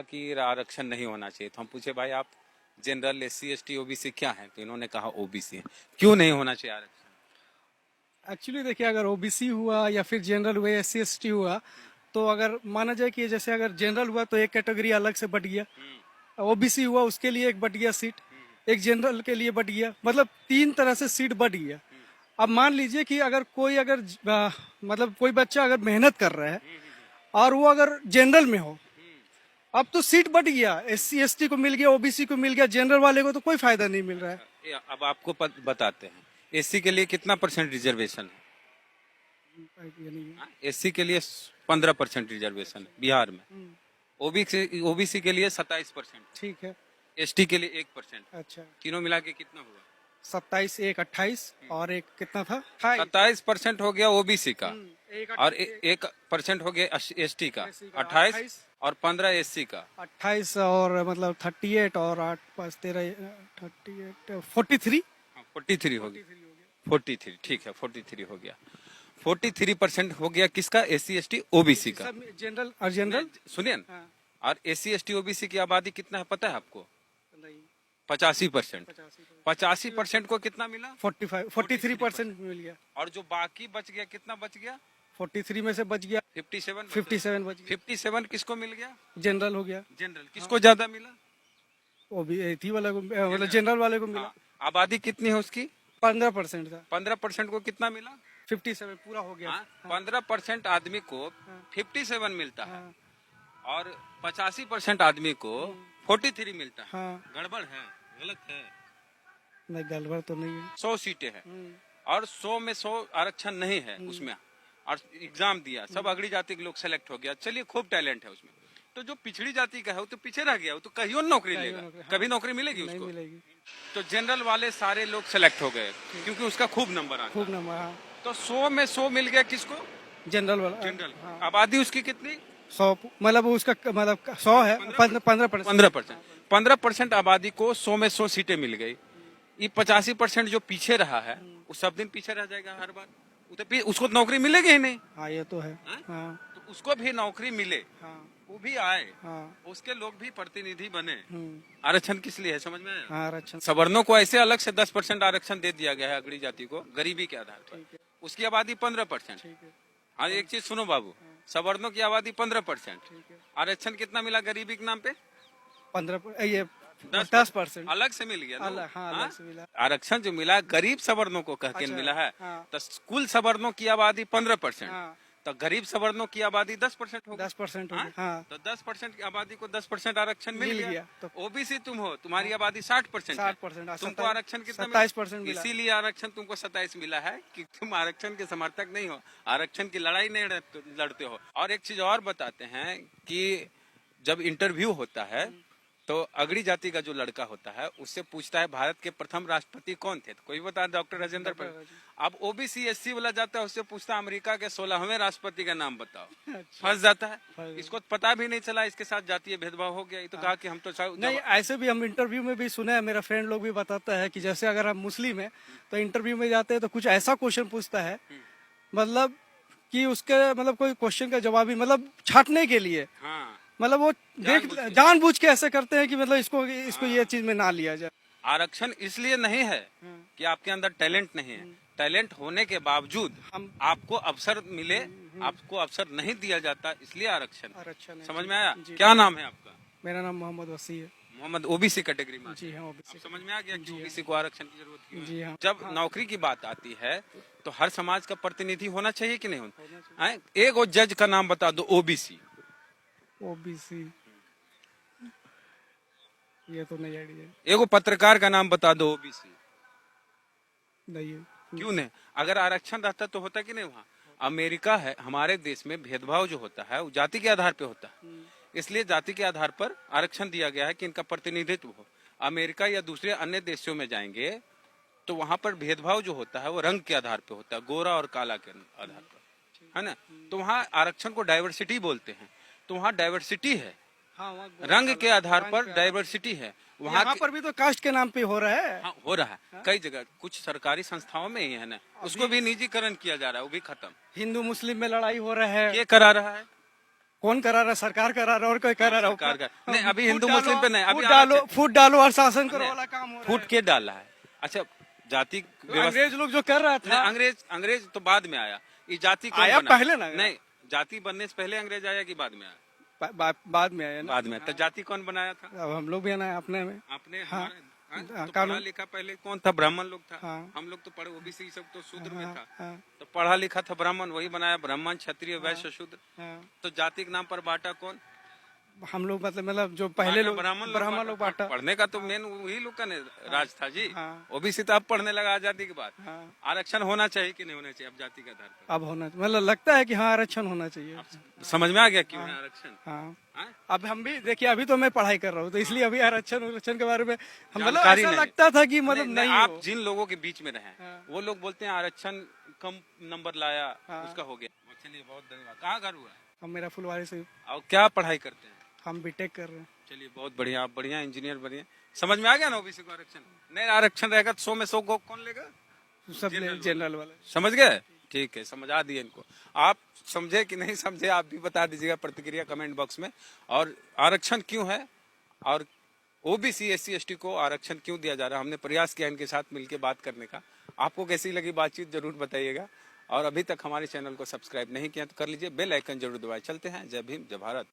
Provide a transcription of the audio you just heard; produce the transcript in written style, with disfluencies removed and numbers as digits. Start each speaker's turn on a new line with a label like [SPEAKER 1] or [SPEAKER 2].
[SPEAKER 1] कि आरक्षण नहीं होना चाहिए, तो हम पूछे भाई आप जनरल, एससी, एसटी, ओबीसी क्या है, तो इन्होंने कहा ओबीसी है। क्यों नहीं होना चाहिए आरक्षण?
[SPEAKER 2] एक्चुअली देखिए, अगर ओबीसी हुआ या फिर जनरल हुआ, एससी एसटी हुआ, तो अगर माना जाए कि जैसे अगर जनरल हुआ तो एक कैटेगरी अलग से बट गया, ओबीसी हुआ उसके लिए एक बट गया सीट, एक जनरल के लिए बट गया, मतलब तीन तरह से सीट बट गया। अब मान लीजिए कि अगर कोई मतलब कोई बच्चा अगर मेहनत कर रहा है और वो अगर जनरल में हो, अब तो सीट बट गया, एससी एसटी को मिल गया, ओबीसी को मिल गया, जनरल वाले को तो कोई फायदा नहीं मिल रहा है।
[SPEAKER 1] अब आपको बताते हैं, एससी के लिए कितना परसेंट रिजर्वेशन है?
[SPEAKER 2] आइडिया नहीं है।
[SPEAKER 1] एससी के लिए 15% रिजर्वेशन है बिहार में। ओबीसी के लिए 27%,
[SPEAKER 2] ठीक है।
[SPEAKER 1] एसटी के लिए 1%।
[SPEAKER 2] अच्छा।
[SPEAKER 1] तीनों मिला के कितना हुआ?
[SPEAKER 2] 27, एक 28 और एक कितना था? 28।
[SPEAKER 1] 27% हो गया ओबीसी का,
[SPEAKER 2] एक
[SPEAKER 1] और 1% हो गया एसटी का,
[SPEAKER 2] एससी का
[SPEAKER 1] 28, और 15 एससी का।
[SPEAKER 2] 28 और मतलब 38 और 8 5 13 38 43।
[SPEAKER 1] 43 हो गया। 43, ठीक है, 43 हो गया। 43% हो गया किसका? एससी, एसटी, ओबीसी का।
[SPEAKER 2] जनरल और जनरल।
[SPEAKER 1] सुनिए ना,
[SPEAKER 2] हाँ।
[SPEAKER 1] और एससी, एसटी, ओबीसी की आबादी कितना है पता है आपको?
[SPEAKER 2] नहीं।
[SPEAKER 1] 85%।
[SPEAKER 2] 85।
[SPEAKER 1] 85% को कितना मिला?
[SPEAKER 2] 43% मिल गया।
[SPEAKER 1] और जो बाकी बच गया, कितना बच गया?
[SPEAKER 2] 43 में से बच गया
[SPEAKER 1] 57।
[SPEAKER 2] 57 बच गया।
[SPEAKER 1] 57 किसको मिल गया?
[SPEAKER 2] जनरल हो गया।
[SPEAKER 1] जनरल। किसको ज्यादा मिला?
[SPEAKER 2] वो भी थी वाला को, मतलब जनरल वाले को मिला।
[SPEAKER 1] हाँ। आबादी कितनी है उसकी?
[SPEAKER 2] 15% था।
[SPEAKER 1] 15% को कितना मिला?
[SPEAKER 2] 57 पूरा हो गया।
[SPEAKER 1] 15% आदमी को 57 मिलता है,
[SPEAKER 2] हाँ।
[SPEAKER 1] और 85% आदमी को 43 मिलता है।
[SPEAKER 2] हाँ।
[SPEAKER 1] गड़बड़ है, गलत है।
[SPEAKER 2] नहीं, गड़बड़ तो नहीं है।
[SPEAKER 1] 100 सीटें हैं, और 100 में 100 आरक्षण नहीं है उसमें, और एग्जाम दिया, सब अगड़ी जाति के लोग सेलेक्ट हो गया, चलिए खूब टैलेंट है उसमें। तो जो पिछड़ी जाति का है वो तो पीछे रह गया, वो तो कहीं नौकरी लेगा, कभी नौकरी मिलेगी
[SPEAKER 2] नहीं
[SPEAKER 1] उसको?
[SPEAKER 2] मिलेगी।
[SPEAKER 1] तो जनरल वाले सारे लोग सेलेक्ट हो गए, क्योंकि उसका खूब नंबर आ गया।
[SPEAKER 2] खूब नंबर। हाँ।
[SPEAKER 1] तो 100 में 100 मिल गया किसको?
[SPEAKER 2] जनरल वाला।
[SPEAKER 1] जनरल।
[SPEAKER 2] हाँ।
[SPEAKER 1] आबादी उसकी कितनी?
[SPEAKER 2] 100, मतलब उसका मतलब 100 है। 15%।
[SPEAKER 1] 15%। 15% आबादी को 100 में 100 सीटें मिल गई। ये 85% जो पीछे रहा है वो सब दिन पीछे रह जाएगा हर बार, उसको तो नौकरी मिलेगी ही नहीं।
[SPEAKER 2] हाँ, ये तो है।
[SPEAKER 1] हाँ?
[SPEAKER 2] हाँ।
[SPEAKER 1] तो उसको भी नौकरी मिले,
[SPEAKER 2] हाँ।
[SPEAKER 1] वो भी आए,
[SPEAKER 2] हाँ।
[SPEAKER 1] उसके लोग भी प्रतिनिधि बने। आरक्षण किस लिए है, समझ में आया?
[SPEAKER 2] हाँ, आरक्षण।
[SPEAKER 1] सवर्णों को ऐसे अलग से 10% आरक्षण दे दिया गया है अगड़ी जाति को, गरीबी के आधार पर। उसकी आबादी 15%।
[SPEAKER 2] ठीक है।
[SPEAKER 1] हाँ, एक चीज सुनो बाबू, सवर्णों की आबादी 15%,
[SPEAKER 2] ठीक है।
[SPEAKER 1] आरक्षण कितना मिला गरीबी के नाम पे?
[SPEAKER 2] 15 ये
[SPEAKER 1] 10% अलग से मिल गया ना?
[SPEAKER 2] अलग। हाँ, अलग से मिला।
[SPEAKER 1] आरक्षण जो मिला गरीब सवर्णों को कह के
[SPEAKER 2] अच्छा।
[SPEAKER 1] मिला है।
[SPEAKER 2] हाँ।
[SPEAKER 1] तो कुल सवर्णों की आबादी 15%,
[SPEAKER 2] हाँ।
[SPEAKER 1] तो गरीब सवर्णों की आबादी 10% होगी।
[SPEAKER 2] 10% हो
[SPEAKER 1] हाँ?
[SPEAKER 2] गया। हाँ।
[SPEAKER 1] तो 10% की आबादी को 10% आरक्षण मिल
[SPEAKER 2] मिल
[SPEAKER 1] गया।
[SPEAKER 2] गया, तो
[SPEAKER 1] ओबीसी तुम हो, तुम्हारी आबादी 60% है,
[SPEAKER 2] 60%।
[SPEAKER 1] तुमको आरक्षण कितना
[SPEAKER 2] 27% मिला।
[SPEAKER 1] इसीलिए आरक्षण तुमको 27 मिला है कि तुम आरक्षण के समर्थक नहीं हो, आरक्षण की लड़ाई नहीं लड़ते हो। और एक चीज और बताते हैं कि जब इंटरव्यू होता है तो अगड़ी जाति का जो लड़का होता है उससे पूछता है भारत के प्रथम राष्ट्रपति कौन थे, तो कोई बता, डॉक्टर राजेंद्र प्रसाद। अब ओबीसी एससी वाला जाता है, उससे पूछता है अमेरिका के 16वें राष्ट्रपति का नाम बताओ।
[SPEAKER 2] अच्छा।
[SPEAKER 1] फंस जाता है, इसको पता भी नहीं चला, इसके साथ जातीय भेदभाव हो गया। ये तो कहा कि हम तो
[SPEAKER 2] नहीं, ऐसे भी हम इंटरव्यू में भी सुने हैं, मेरा फ्रेंड लोग भी बताता है कि जैसे अगर हम मुस्लिम है तो इंटरव्यू में जाते हैं तो कुछ ऐसा क्वेश्चन पूछता है, मतलब कि उसके मतलब कोई क्वेश्चन का जवाब ही मतलब छाटने के लिए,
[SPEAKER 1] हाँ,
[SPEAKER 2] मतलब वो जानबूझ के ऐसे करते हैं कि मतलब इसको ये चीज में ना लिया जाए।
[SPEAKER 1] आरक्षण इसलिए नहीं है कि आपके अंदर टैलेंट नहीं है, टैलेंट होने के बावजूद
[SPEAKER 2] हम
[SPEAKER 1] आपको अवसर मिले, आपको अवसर नहीं दिया जाता, इसलिए आरक्षण।
[SPEAKER 2] आरक्षण है।
[SPEAKER 1] समझ में आया?
[SPEAKER 2] जी।
[SPEAKER 1] क्या नाम है आपका?
[SPEAKER 2] मेरा नाम मोहम्मद वसी है।
[SPEAKER 1] मोहम्मद। ओबीसी कैटेगरी में?
[SPEAKER 2] जी हाँ,
[SPEAKER 1] अब
[SPEAKER 2] ओबीसी।
[SPEAKER 1] समझ में आ गया कि
[SPEAKER 2] जी
[SPEAKER 1] ओबीसी को आरक्षण की जरूरत क्यों है।
[SPEAKER 2] जी हाँ।
[SPEAKER 1] जब नौकरी की बात आती है तो हर समाज का प्रतिनिधि होना चाहिए कि नहीं होना? एक और जज का नाम बता दो ओबीसी।
[SPEAKER 2] ओबीसी ये तो नहीं आइडिया।
[SPEAKER 1] एगो पत्रकार का नाम बता दो ओबीसी।
[SPEAKER 2] नहीं है।
[SPEAKER 1] क्यों नहीं? अगर आरक्षण रहता तो होता कि नहीं वहाँ? अमेरिका है, हमारे देश में भेदभाव जो होता है वो जाति के आधार पे होता है, इसलिए जाति के आधार पर आरक्षण दिया गया है कि इनका प्रतिनिधित्व हो। अमेरिका या दूसरे अन्य देशों में जाएंगे तो वहां पर भेदभाव जो होता है वो रंग के आधार पे होता है, गोरा और काला के आधार पर, है ना? तो वहाँ आरक्षण को डाइवर्सिटी बोलते हैं, तो वहाँ डाइवर्सिटी है।
[SPEAKER 2] हाँ,
[SPEAKER 1] रंग के आधार पर डाइवर्सिटी है
[SPEAKER 2] वहाँ पर भी तो कास्ट के नाम पे हो रहा है।
[SPEAKER 1] हाँ, हो रहा है कई जगह, कुछ सरकारी संस्थाओं में ही है ना, उसको भी निजीकरण किया जा रहा है, वो भी खत्म।
[SPEAKER 2] हिंदू मुस्लिम में लड़ाई हो रहा है।
[SPEAKER 1] ये करा रहा है
[SPEAKER 2] कौन करा रहा है? सरकार करा रहा है और कोई करा रहा है?
[SPEAKER 1] सरकार का नहीं, अभी
[SPEAKER 2] फूट
[SPEAKER 1] हिंदू
[SPEAKER 2] डालो,
[SPEAKER 1] मुस्लिम पे नहीं, अभी
[SPEAKER 2] फूट डालो और शासन करो वाला काम हो रहा है।
[SPEAKER 1] फूट के डाला है। अच्छा, जाति व्यवस्था
[SPEAKER 2] अंग्रेज लोग जो कर रहा
[SPEAKER 1] नहीं,
[SPEAKER 2] था,
[SPEAKER 1] अंग्रेज तो बाद में आया। ये जाति कौन
[SPEAKER 2] आया
[SPEAKER 1] बना?
[SPEAKER 2] पहले ना?
[SPEAKER 1] नहीं, जाति बनने से पहले अंग्रेज आया कि बाद में आया?
[SPEAKER 2] बाद में आया ना।
[SPEAKER 1] बाद में। तो जाति कौन बनाया था?
[SPEAKER 2] अब हम लोग भी आना है अपने में।
[SPEAKER 1] आपने
[SPEAKER 2] हाँ,
[SPEAKER 1] तो
[SPEAKER 2] कानून।
[SPEAKER 1] पढ़ा लिखा पहले कौन था? ब्राह्मण लोग था।
[SPEAKER 2] हाँ।
[SPEAKER 1] हम लोग तो पढ़े, ओबीसी सब तो शूद्र में था।
[SPEAKER 2] हाँ,
[SPEAKER 1] तो पढ़ा लिखा था ब्राह्मण, वही बनाया ब्राह्मण, क्षत्रिय, वैश्य, शूद्र।
[SPEAKER 2] हाँ।
[SPEAKER 1] तो जाति के नाम पर बांटा कौन?
[SPEAKER 2] हम लोग मतलब जो पहले लोग ब्राह्मण लोग बांटा।
[SPEAKER 1] पढ़ने का तो मेन वही लोग का राज था जी।
[SPEAKER 2] हाँ।
[SPEAKER 1] ओबीसी तो अब पढ़ने लगा आजादी के बाद।
[SPEAKER 2] हाँ।
[SPEAKER 1] आरक्षण होना चाहिए कि नहीं होना चाहिए अब जाति के आधार पर?
[SPEAKER 2] अब होना मतलब लगता है कि हाँ आरक्षण होना चाहिए।
[SPEAKER 1] समझ में आ गया क्यों है आरक्षण?
[SPEAKER 2] हाँ।
[SPEAKER 1] हाँ?
[SPEAKER 2] अब हम भी देखिए, अभी तो मैं पढ़ाई कर रहा हूँ, तो इसलिए अभी आरक्षण के बारे में हम मतलब
[SPEAKER 1] जानकारी
[SPEAKER 2] ऐसा
[SPEAKER 1] नहीं।
[SPEAKER 2] लगता था कि मतलब नहीं
[SPEAKER 1] आप
[SPEAKER 2] हो।
[SPEAKER 1] जिन लोगों के बीच में रहे
[SPEAKER 2] हाँ।
[SPEAKER 1] वो लोग बोलते हैं आरक्षण कम नंबर लाया,
[SPEAKER 2] हाँ।
[SPEAKER 1] उसका हो गया। चलिए, बहुत धन्यवाद। कहाँ घर हुआ है?
[SPEAKER 2] हम मेरा फुलवारी से,
[SPEAKER 1] और क्या पढ़ाई करते हैं?
[SPEAKER 2] हम बीटेक कर रहे हैं।
[SPEAKER 1] चलिए, बहुत बढ़िया। आप बढ़िया इंजीनियर बनिए। समझ में आ गया ना ओबीसी को आरक्षण? नहीं आरक्षण रहेगा तो 100 में 100 को कौन लेगा?
[SPEAKER 2] सब जनरल वाले।
[SPEAKER 1] समझ गए? ठीक है, समझा दिए इनको। आप समझे कि नहीं समझे, आप भी बता दीजिएगा प्रतिक्रिया कमेंट बॉक्स में। और आरक्षण क्यों है और ओबीसी एससी एसटी को आरक्षण क्यों दिया जा रहा है, हमने प्रयास किया इनके साथ मिलकर बात करने का। आपको कैसी लगी बातचीत जरूर बताइएगा। और अभी तक हमारे चैनल को सब्सक्राइब नहीं किया तो कर लीजिए, बेल आइकन जरूर दबाएं। चलते हैं। जय भीम, जय भारत।